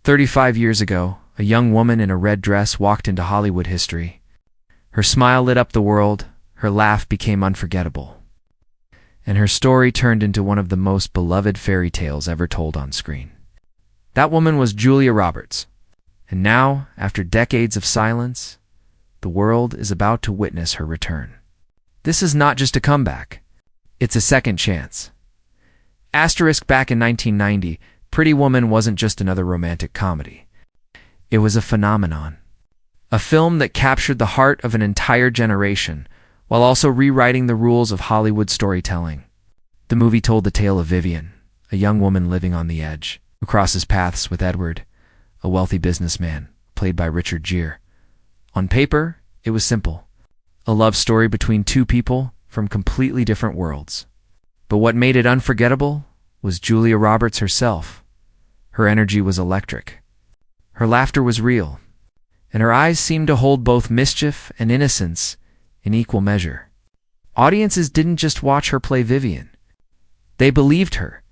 35 years ago, a young woman in a red dress walked into Hollywood history. Her smile lit up the world, her laugh became unforgettable, and her story turned into one of the most beloved fairy tales ever told on screen. That woman was Julia Roberts, and now, after decades of silence, the world is about to witness her return. This is not just a comeback, it's a second chance. Asterisk back in 1990, Pretty Woman wasn't just another romantic comedy. It was a phenomenon. A film that captured the heart of an entire generation, while also rewriting the rules of Hollywood storytelling. The movie told the tale of Vivian, a young woman living on the edge, who crosses paths with Edward, a wealthy businessman, played by Richard Gere. On paper, it was simple. A love story between two people from completely different worlds. But what made it unforgettable was Julia Roberts herself. Her energy was electric. Her laughter was real, and her eyes seemed to hold both mischief and innocence in equal measure. Audiences didn't just watch her play Vivian. They believed her.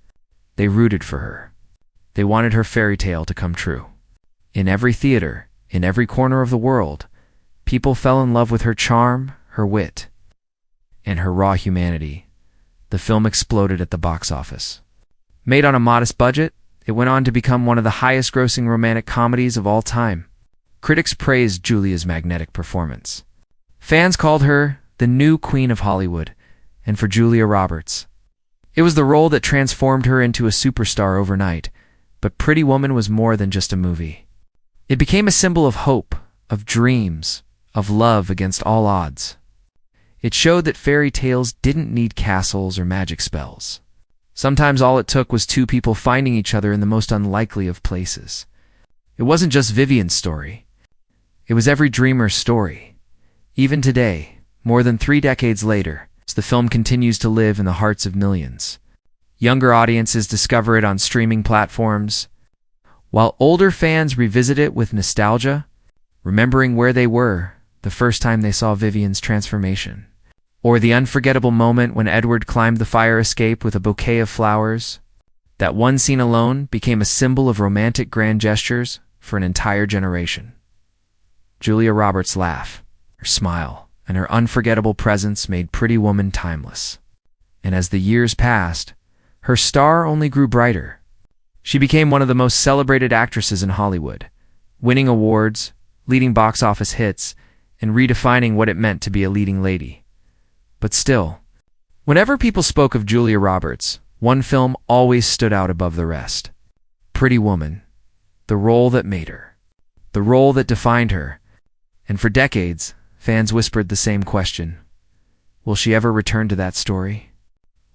They rooted for her. They wanted her fairy tale to come true. In every theater, in every corner of the world, people fell in love with her charm, her wit, and her raw humanity. The film exploded at the box office. Made on a modest budget, it went on to become one of the highest-grossing romantic comedies of all time. Critics praised Julia's magnetic performance. Fans called her the new Queen of Hollywood, and for Julia Roberts, it was the role that transformed her into a superstar overnight. But Pretty Woman was more than just a movie. It became a symbol of hope, of dreams, of love against all odds. It showed that fairy tales didn't need castles or magic spells. Sometimes all it took was two people finding each other in the most unlikely of places. It wasn't just Vivian's story. It was every dreamer's story. Even today, more than 3 decades later, the film continues to live in the hearts of millions. Younger audiences discover it on streaming platforms, while older fans revisit it with nostalgia, remembering where they were the first time they saw Vivian's transformation. Or the unforgettable moment when Edward climbed the fire escape with a bouquet of flowers. That one scene alone became a symbol of romantic grand gestures for an entire generation. Julia Roberts' laugh, her smile, and her unforgettable presence made Pretty Woman timeless. And as the years passed, her star only grew brighter. She became one of the most celebrated actresses in Hollywood, winning awards, leading box office hits, and redefining what it meant to be a leading lady. But still, whenever people spoke of Julia Roberts, one film always stood out above the rest. Pretty Woman, the role that made her, the role that defined her. And for decades, fans whispered the same question. Will she ever return to that story?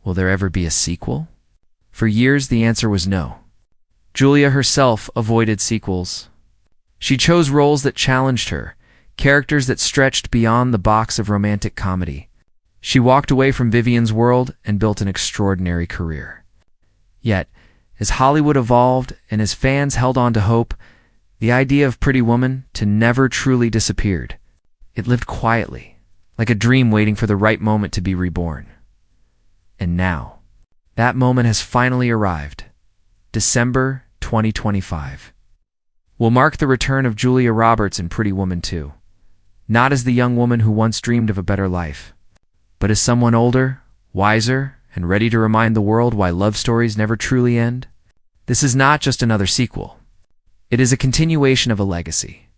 Will there ever be a sequel? For years, the answer was no. Julia herself avoided sequels. She chose roles that challenged her, characters that stretched beyond the box of romantic comedy. She walked away from Vivian's world and built an extraordinary career. Yet, as Hollywood evolved and as fans held on to hope, the idea of Pretty Woman never truly disappeared. It lived quietly, like a dream waiting for the right moment to be reborn. And now, that moment has finally arrived. December 2025 will mark the return of Julia Roberts in Pretty Woman 2. Not as the young woman who once dreamed of a better life, but as someone older, wiser, and ready to remind the world why love stories never truly end. This is not just another sequel. It is a continuation of a legacy.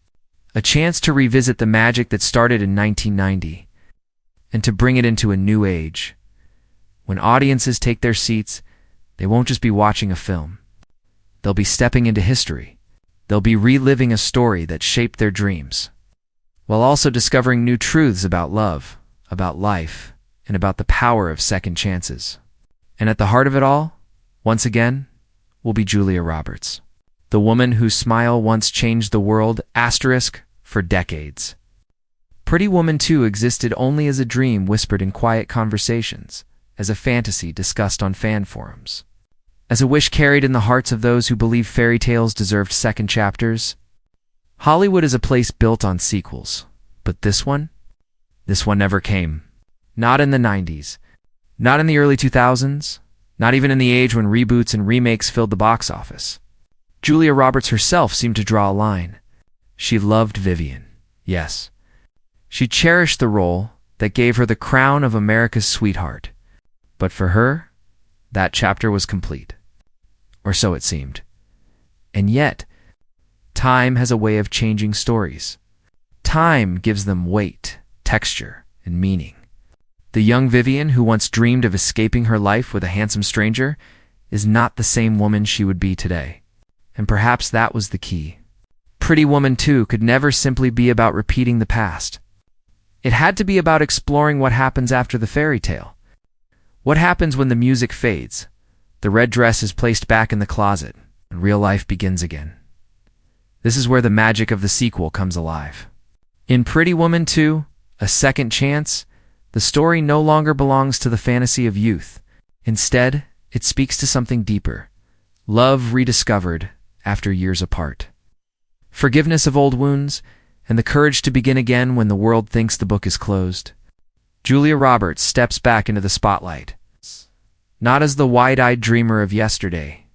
A chance to revisit the magic that started in 1990 and to bring it into a new age. When audiences take their seats, they won't just be watching a film. They'll be stepping into history. They'll be reliving a story that shaped their dreams, while also discovering new truths about love, about life, and about the power of second chances. And at the heart of it all, once again, will be Julia Roberts, the woman whose smile once changed the world, for decades. Pretty Woman 2 existed only as a dream whispered in quiet conversations, as a fantasy discussed on fan forums, as a wish carried in the hearts of those who believe fairy tales deserved second chapters. Hollywood is a place built on sequels, but this one never came. Not in the 90s, not in the early 2000s, not even in the age when reboots and remakes filled the box office. Julia Roberts herself seemed to draw a line. She loved Vivian, yes. She cherished the role that gave her the crown of America's sweetheart. But for her, that chapter was complete. Or so it seemed. And yet, time has a way of changing stories. Time gives them weight, texture, and meaning. The young Vivian who once dreamed of escaping her life with a handsome stranger is not the same woman she would be today. And perhaps that was the key. Pretty Woman 2 could never simply be about repeating the past. It had to be about exploring what happens after the fairy tale. What happens when the music fades, the red dress is placed back in the closet, and real life begins again. This is where the magic of the sequel comes alive. In Pretty Woman 2, A Second Chance, the story no longer belongs to the fantasy of youth. Instead, it speaks to something deeper. Love rediscovered after years apart. Forgiveness of old wounds, and the courage to begin again when the world thinks the book is closed. Julia Roberts steps back into the spotlight, not as the wide-eyed dreamer of yesterday,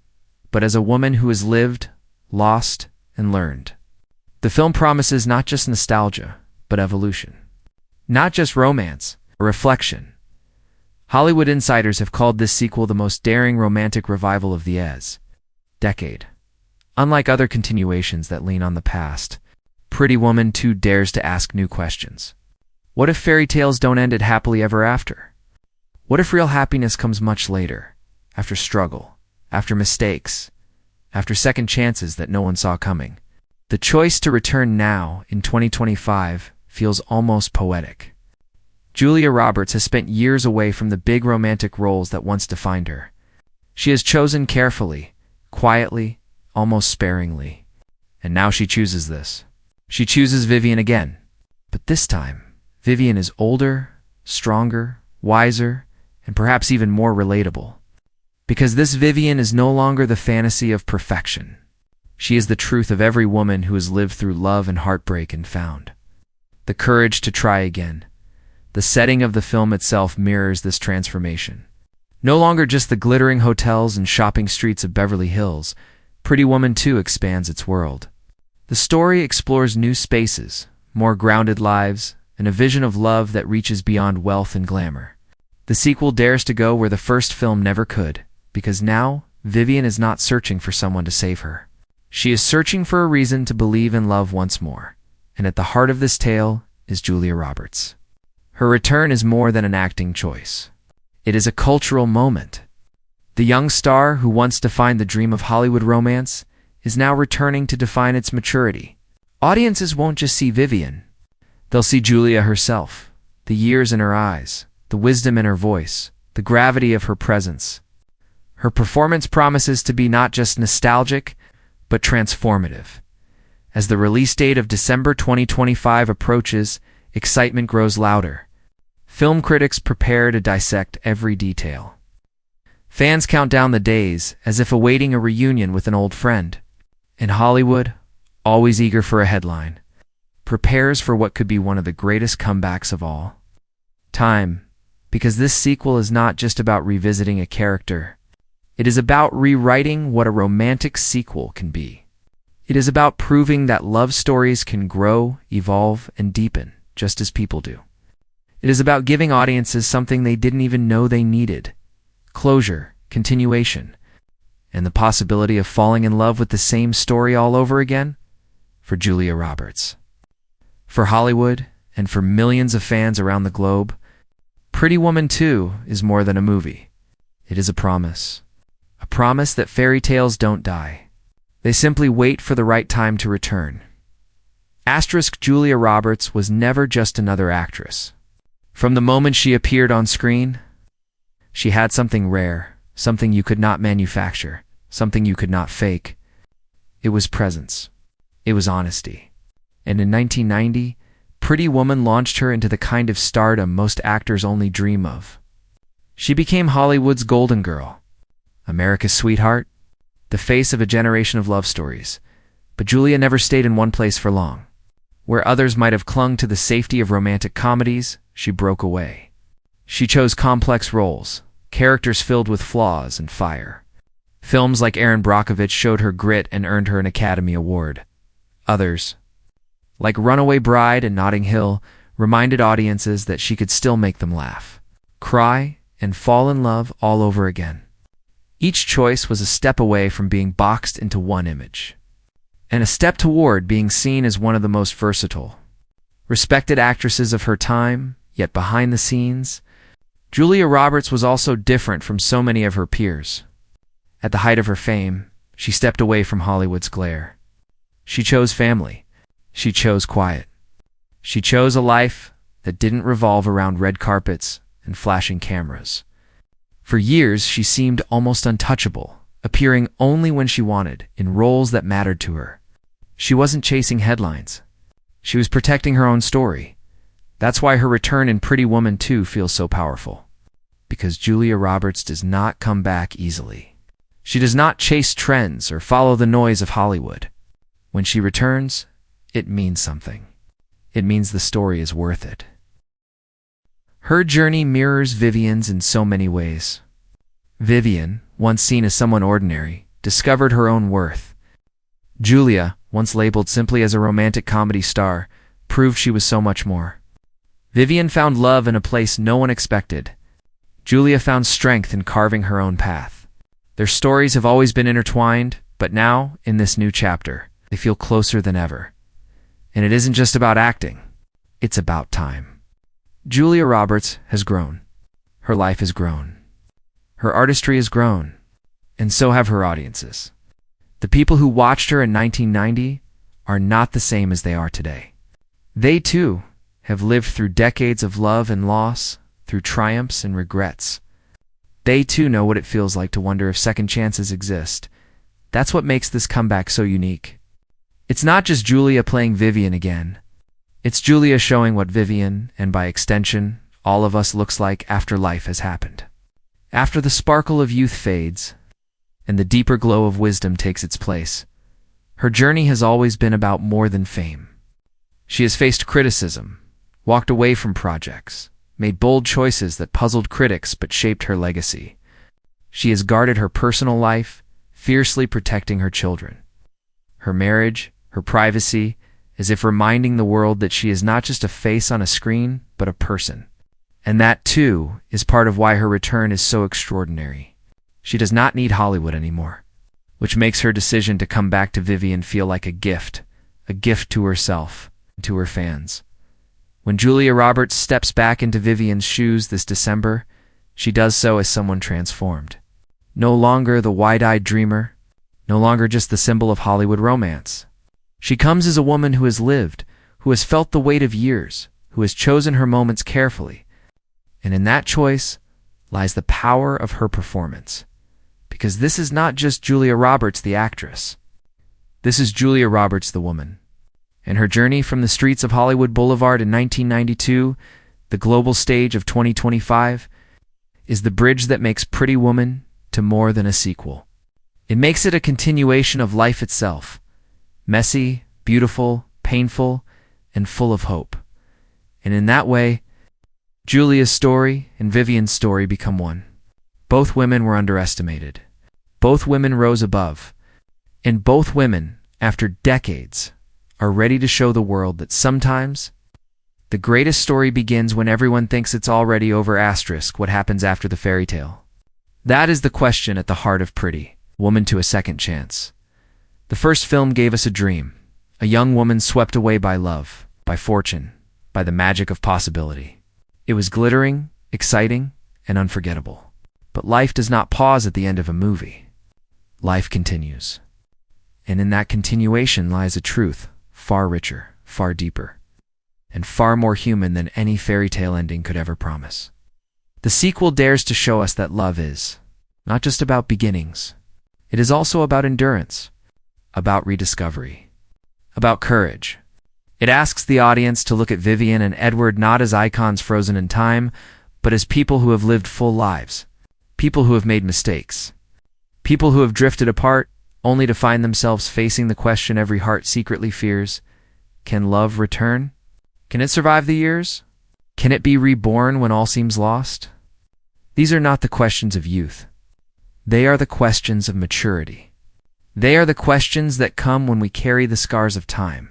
but as a woman who has lived, lost, and learned. The film promises not just nostalgia, but evolution. Not just romance, or reflection. Hollywood insiders have called this sequel the most daring romantic revival of the decade. Unlike other continuations that lean on the past, Pretty Woman 2 dares to ask new questions. What if fairy tales don't end at happily ever after? What if real happiness comes much later, after struggle, after mistakes, after second chances that no one saw coming? The choice to return now, in 2025, feels almost poetic. Julia Roberts has spent years away from the big romantic roles that once defined her. She has chosen carefully, quietly, almost sparingly. And now she chooses this. She chooses Vivian again. But this time, Vivian is older, stronger, wiser, and perhaps even more relatable. Because this Vivian is no longer the fantasy of perfection. She is the truth of every woman who has lived through love and heartbreak and found the courage to try again. The setting of the film itself mirrors this transformation. No longer just the glittering hotels and shopping streets of Beverly Hills, Pretty Woman 2 expands its world. The story explores new spaces, more grounded lives, and a vision of love that reaches beyond wealth and glamour. The sequel dares to go where the first film never could, because now, Vivian is not searching for someone to save her. She is searching for a reason to believe in love once more. And at the heart of this tale is Julia Roberts. Her return is more than an acting choice. It is a cultural moment. The young star who once defined the dream of Hollywood romance is now returning to define its maturity. Audiences won't just see Vivian. They'll see Julia herself, the years in her eyes, the wisdom in her voice, the gravity of her presence. Her performance promises to be not just nostalgic, but transformative. As the release date of December 2025 approaches, excitement grows louder. Film critics prepare to dissect every detail. Fans count down the days as if awaiting a reunion with an old friend. And Hollywood, always eager for a headline, prepares for what could be one of the greatest comebacks of all time, because this sequel is not just about revisiting a character. It is about rewriting what a romantic sequel can be. It is about proving that love stories can grow, evolve, and deepen, just as people do. It is about giving audiences something they didn't even know they needed: closure, continuation, and the possibility of falling in love with the same story all over again for Julia Roberts. For Hollywood, and for millions of fans around the globe, Pretty Woman 2 is more than a movie. It is a promise. A promise that fairy tales don't die. They simply wait for the right time to return. Julia Roberts was never just another actress. From the moment she appeared on screen, she had something rare, something you could not manufacture, something you could not fake. It was presence. It was honesty. And in 1990, Pretty Woman launched her into the kind of stardom most actors only dream of. She became Hollywood's golden girl, America's sweetheart, the face of a generation of love stories. But Julia never stayed in one place for long. Where others might have clung to the safety of romantic comedies, she broke away. She chose complex roles, characters filled with flaws and fire. Films like Erin Brockovich showed her grit and earned her an Academy Award. Others, like Runaway Bride and Notting Hill, reminded audiences that she could still make them laugh, cry, and fall in love all over again. Each choice was a step away from being boxed into one image, and a step toward being seen as one of the most versatile, respected actresses of her time. Yet behind the scenes, Julia Roberts was also different from so many of her peers. At the height of her fame, she stepped away from Hollywood's glare. She chose family. She chose quiet. She chose a life that didn't revolve around red carpets and flashing cameras. For years, she seemed almost untouchable, appearing only when she wanted, in roles that mattered to her. She wasn't chasing headlines. She was protecting her own story. That's why her return in Pretty Woman 2 feels so powerful. Because Julia Roberts does not come back easily. She does not chase trends or follow the noise of Hollywood. When she returns, it means something. It means the story is worth it. Her journey mirrors Vivian's in so many ways. Vivian, once seen as someone ordinary, discovered her own worth. Julia, once labeled simply as a romantic comedy star, proved she was so much more. Vivian found love in a place no one expected. Julia found strength in carving her own path. Their stories have always been intertwined, but now, in this new chapter, they feel closer than ever. And it isn't just about acting. It's about time. Julia Roberts has grown. Her life has grown. Her artistry has grown. And so have her audiences. The people who watched her in 1990 are not the same as they are today. They, too, have lived through decades of love and loss, through triumphs and regrets. They too know what it feels like to wonder if second chances exist. That's what makes this comeback so unique. It's not just Julia playing Vivian again. It's Julia showing what Vivian, and by extension, all of us, looks like after life has happened. After the sparkle of youth fades, and the deeper glow of wisdom takes its place, her journey has always been about more than fame. She has faced criticism, walked away from projects, made bold choices that puzzled critics but shaped her legacy. She has guarded her personal life, fiercely protecting her children, her marriage, her privacy, as if reminding the world that she is not just a face on a screen, but a person. And that, too, is part of why her return is so extraordinary. She does not need Hollywood anymore, which makes her decision to come back to Vivian feel like a gift to herself and to her fans. When Julia Roberts steps back into Vivian's shoes this December, she does so as someone transformed. No longer the wide-eyed dreamer, no longer just the symbol of Hollywood romance. She comes as a woman who has lived, who has felt the weight of years, who has chosen her moments carefully. And in that choice lies the power of her performance. Because this is not just Julia Roberts the actress. This is Julia Roberts the woman. And her journey from the streets of Hollywood Boulevard in 1992, the global stage of 2025, is the bridge that makes Pretty Woman to more than a sequel. It makes it a continuation of life itself, messy, beautiful, painful, and full of hope. And in that way, Julia's story and Vivian's story become one. Both women were underestimated. Both women rose above. And both women, after decades, are ready to show the world that sometimes the greatest story begins when everyone thinks it's already over. What happens after the fairy tale? That is the question at the heart of Pretty Woman to a Second Chance. The first film gave us a dream, a young woman swept away by love, by fortune, by the magic of possibility. It was glittering, exciting, and unforgettable. But life does not pause at the end of a movie. Life continues. And in that continuation lies a truth far richer, far deeper, and far more human than any fairy tale ending could ever promise. The sequel dares to show us that love is not just about beginnings. It is also about endurance, about rediscovery, about courage. It asks the audience to look at Vivian and Edward not as icons frozen in time, but as people who have lived full lives, people who have made mistakes, people who have drifted apart only to find themselves facing the question every heart secretly fears: can love return? Can it survive the years? Can it be reborn when all seems lost? These are not the questions of youth. They are the questions of maturity. They are the questions that come when we carry the scars of time,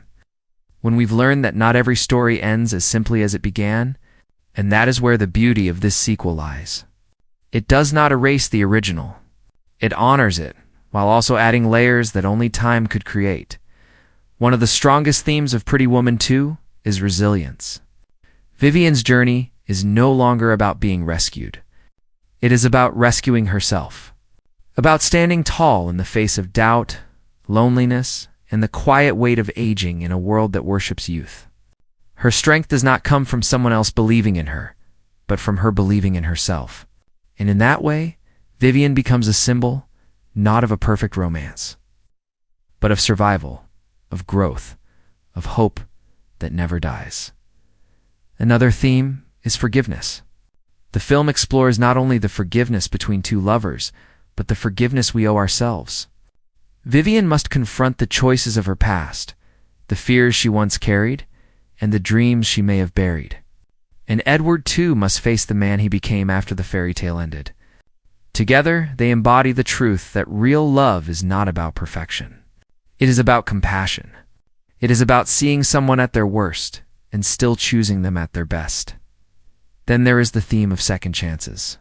when we've learned that not every story ends as simply as it began, and that is where the beauty of this sequel lies. It does not erase the original. It honors it, while also adding layers that only time could create. One of the strongest themes of Pretty Woman 2 is resilience. Vivian's journey is no longer about being rescued. It is about rescuing herself, about standing tall in the face of doubt, loneliness, and the quiet weight of aging in a world that worships youth. Her strength does not come from someone else believing in her, but from her believing in herself. And in that way, Vivian becomes a symbol, not of a perfect romance, but of survival, of growth, of hope that never dies. Another theme is forgiveness. The film explores not only the forgiveness between two lovers, but the forgiveness we owe ourselves. Vivian must confront the choices of her past, the fears she once carried, and the dreams she may have buried. And Edward too must face the man he became after the fairy tale ended. Together, they embody the truth that real love is not about perfection. It is about compassion. It is about seeing someone at their worst and still choosing them at their best. Then there is the theme of second chances.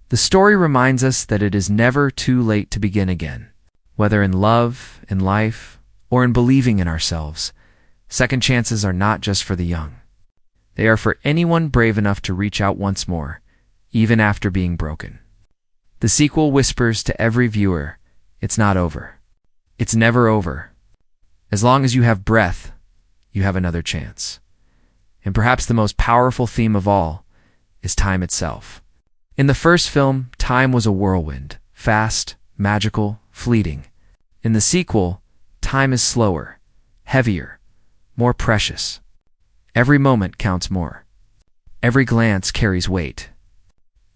The story reminds us that it is never too late to begin again. Whether in love, in life, or in believing in ourselves, second chances are not just for the young. They are for anyone brave enough to reach out once more, even after being broken. The sequel whispers to every viewer, it's not over. It's never over. As long as you have breath, you have another chance. And perhaps the most powerful theme of all is time itself. In the first film, time was a whirlwind, fast, magical, fleeting. In the sequel, time is slower, heavier, more precious. Every moment counts more. Every glance carries weight.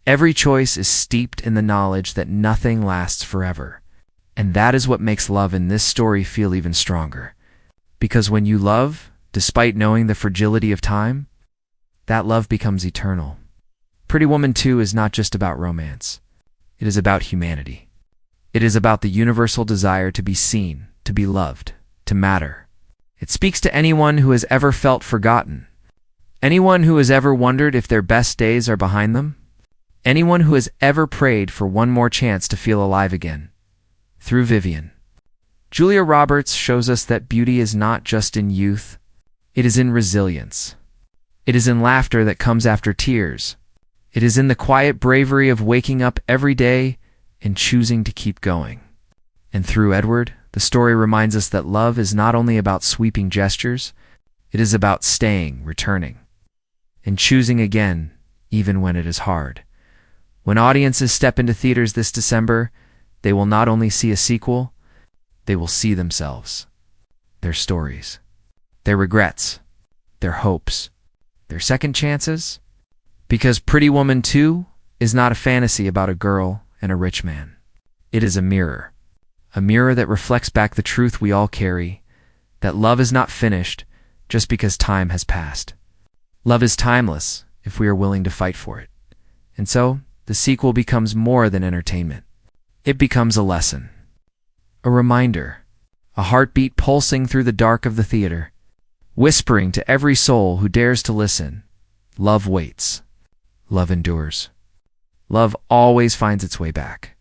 Every choice is steeped in the knowledge that nothing lasts forever. And that is what makes love in this story feel even stronger. Because when you love, despite knowing the fragility of time, that love becomes eternal. Pretty Woman 2 is not just about romance. It is about humanity. It is about the universal desire to be seen, to be loved, to matter. It speaks to anyone who has ever felt forgotten. Anyone who has ever wondered if their best days are behind them. Anyone who has ever prayed for one more chance to feel alive again. Through Vivian. Julia Roberts shows us that beauty is not just in youth. It is in resilience. It is in laughter that comes after tears. It is in the quiet bravery of waking up every day and choosing to keep going. And through Edward, the story reminds us that love is not only about sweeping gestures, it is about staying, returning, and choosing again, even when it is hard. When audiences step into theaters this December, they will not only see a sequel, they will see themselves, their stories, their regrets, their hopes, their second chances. Because Pretty Woman 2 is not a fantasy about a girl and a rich man. It is a mirror that reflects back the truth we all carry, that love is not finished just because time has passed. Love is timeless if we are willing to fight for it. And so, the sequel becomes more than entertainment. It becomes a lesson, a reminder, a heartbeat pulsing through the dark of the theater, whispering to every soul who dares to listen, love waits, love endures. Love always finds its way back.